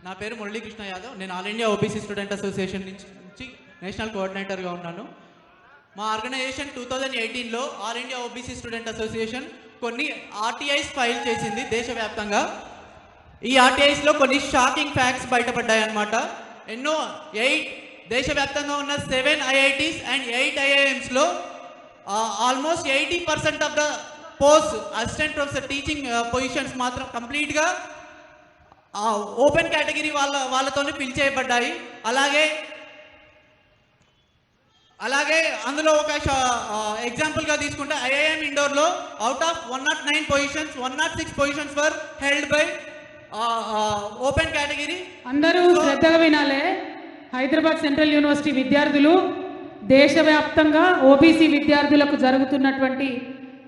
నా పేరు మురళీకృష్ణ యాదవ్. నేను all India OBC student association నుంచి నేషనల్ కోఆర్డినేటర్గా ఉన్నాను. మా ఆర్గనైజేషన్ 2018లో all India OBC student association కొన్ని ఆర్టీఐస్ ఫైల్ చేసింది దేశవ్యాప్తంగా. ఈ ఆర్టీఐస్లో కొన్ని షాకింగ్ ఫ్యాక్ట్స్ బయటపడ్డాయి అన్నమాట. ఎన్నో 8 దేశవ్యాప్తంగా ఉన్న 7 ఐఐటీస్ అండ్ 8 ఐఐఎమ్స్లో almost 80% of the post assistant professor teaching positions మాత్రం కంప్లీట్గా ఓపెన్ కేటగిరీ వాళ్ళతోనే ఫిల్ చేయబడ్డాయి. అలాగే అందులో ఒక ఎగ్జాంపుల్గా తీసుకుంటే ఐఐఎం ఇండోర్లో out of 109 positions 106 positions were held by open category. అందరూ శ్రద్ధగా వినాలే. హైదరాబాద్ సెంట్రల్ యూనివర్సిటీ విద్యార్థులు దేశవ్యాప్తంగా ఓబీసీ విద్యార్థులకు జరుగుతున్నటువంటి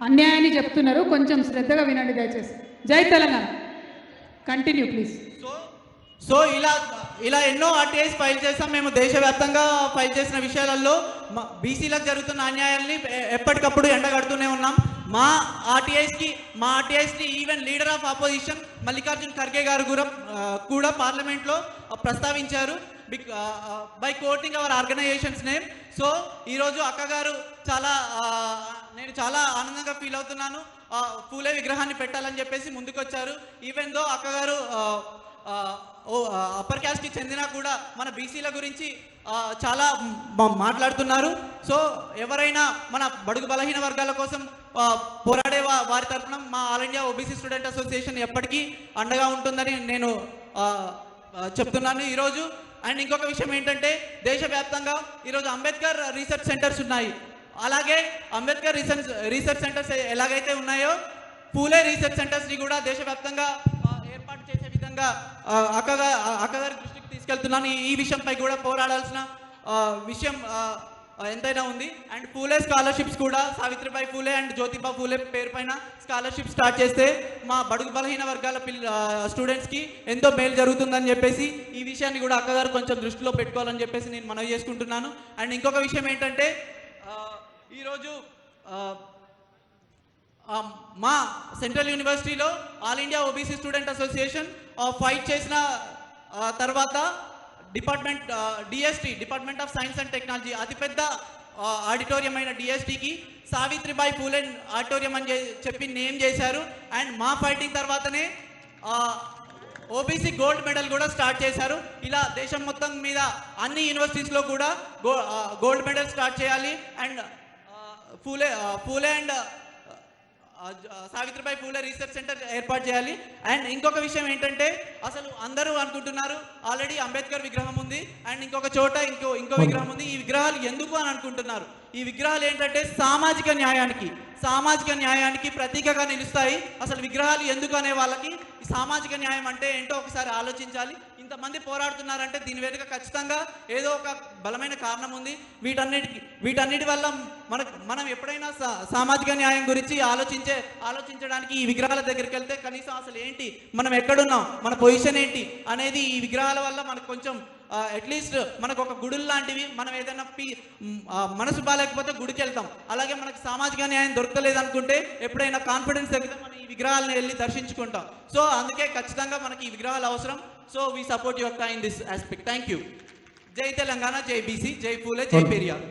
అన్యాయాన్ని చెప్తున్నారు. కొంచెం శ్రద్ధగా వినండి దయచేసి. జై తెలంగాణ. Continue please. సో ఇలా ఎన్నో ఆర్టీఐస్ ఫైల్ చేస్తాం మేము. దేశవ్యాప్తంగా ఫైల్ చేసిన విషయాలలో బీసీలకు జరుగుతున్న అన్యాయాల్ని ఎప్పటికప్పుడు ఎండగడుతూనే ఉన్నాం. మా ఆర్టీఐస్ని even leader of opposition Mallikarjun Kharge garu కూడా పార్లమెంట్లో ప్రస్తావించారు by quoting our organisation's name. So ఈరోజు అక్కగారు నేను చాలా ఆనందంగా ఫీల్ అవుతున్నాను. పూలే విగ్రహాన్ని పెట్టాలని చెప్పేసి ముందుకొచ్చారు. ఈవెన్ దో అక్కగారు అప్పర్ క్యాస్ట్కి చెందినా కూడా మన బీసీల గురించి చాలా మాట్లాడుతున్నారు. సో ఎవరైనా మన బడుగు బలహీన వర్గాల కోసం పోరాడే వారి తరఫున మా all India OBC student association ఎప్పటికీ అండగా ఉంటుందని నేను చెప్తున్నాను ఈరోజు. అండ్ ఇంకొక విషయం ఏంటంటే దేశవ్యాప్తంగా ఈరోజు అంబేద్కర్ రీసెర్చ్ సెంటర్స్ ఉన్నాయి. అలాగే అంబేద్కర్ రీసెర్చ్ సెంటర్స్ ఎలాగైతే ఉన్నాయో పూలే రీసెర్చ్ సెంటర్స్ని కూడా దేశవ్యాప్తంగా ఏర్పాటు చేసే విధంగా అక్కగారి దృష్టికి తీసుకెళ్తున్నాను. ఈ విషయంపై కూడా పోరాడాల్సిన విషయం ఎంతైనా ఉంది. అండ్ పూలే స్కాలర్షిప్స్ కూడా సావిత్రిబాయి పూలే అండ్ జ్యోతిబా పూలే పేరు పైన స్కాలర్షిప్ స్టార్ట్ చేస్తే మా బడుగు బలహీన వర్గాల స్టూడెంట్స్కి ఎంతో మేలు జరుగుతుందని చెప్పేసి ఈ విషయాన్ని కూడా అక్కగారు కొంచెం దృష్టిలో పెట్టుకోవాలని చెప్పేసి నేను మనవి చేసుకుంటున్నాను. అండ్ ఇంకొక విషయం ఏంటంటే ఈరోజు మా సెంట్రల్ యూనివర్సిటీలో all India OBC student association fight చేసిన తర్వాత department of science and technology అతిపెద్ద ఆడిటోరియం అయిన డిఎస్టీకి సావిత్రిబాయి పూలే ఆడిటోరియం అని చెప్పి నేమ్ చేశారు. అండ్ మా ఫైటింగ్ తర్వాతనే ఓబీసీ గోల్డ్ మెడల్ కూడా స్టార్ట్ చేశారు. ఇలా దేశం మొత్తం మీద అన్ని యూనివర్సిటీస్లో కూడా గోల్డ్ మెడల్ స్టార్ట్ చేయాలి. And Phule and Savitribai Phule research centre ఏర్పాటు చేయాలి. అండ్ ఇంకొక విషయం ఏంటంటే అసలు అందరూ అనుకుంటున్నారు ఆల్రెడీ అంబేద్కర్ విగ్రహం ఉంది అండ్ ఇంకొక చోట ఇంకో విగ్రహం ఉంది. ఈ విగ్రహాలు ఎందుకు అని అనుకుంటున్నారు. ఈ విగ్రహాలు ఏంటంటే సామాజిక న్యాయానికి ప్రతీకగా నిలుస్తాయి. అసలు విగ్రహాలు ఎందుకు అనే వాళ్ళకి సామాజిక న్యాయం అంటే ఏంటో ఒకసారి ఆలోచించాలి. ఇంతమంది పోరాడుతున్నారంటే దీని వెనుక ఖచ్చితంగా ఏదో ఒక బలమైన కారణం ఉంది. వీటన్నిటి వల్ల మనం ఎప్పుడైనా సామాజిక న్యాయం గురించి ఆలోచించడానికి ఈ విగ్రహాల దగ్గరికి వెళ్తే కనీసం అసలు ఏంటి, మనం ఎక్కడున్నాం, మన పొజిషన్ ఏంటి అనేది ఈ విగ్రహాల వల్ల మనకు కొంచెం అట్లీస్ట్ మనకు ఒక గుడులు లాంటివి. మనం ఏదైనా మనసు బాగాలేకపోతే గుడికి వెళ్తాం. అలాగే మనకు సామాజిక న్యాయం దొరకలేదు అనుకుంటే ఎప్పుడైనా కాన్ఫిడెన్స్ తగ్గితే మనం ఈ విగ్రహాలను వెళ్ళి దర్శించుకుంటాం. సో అందుకే ఖచ్చితంగా మనకి ఈ విగ్రహాలు అవసరం. So we support your in this aspect. Thank you. జై తెలంగాణ, జై బీసీ, జై పూలే, జై పెరియార్.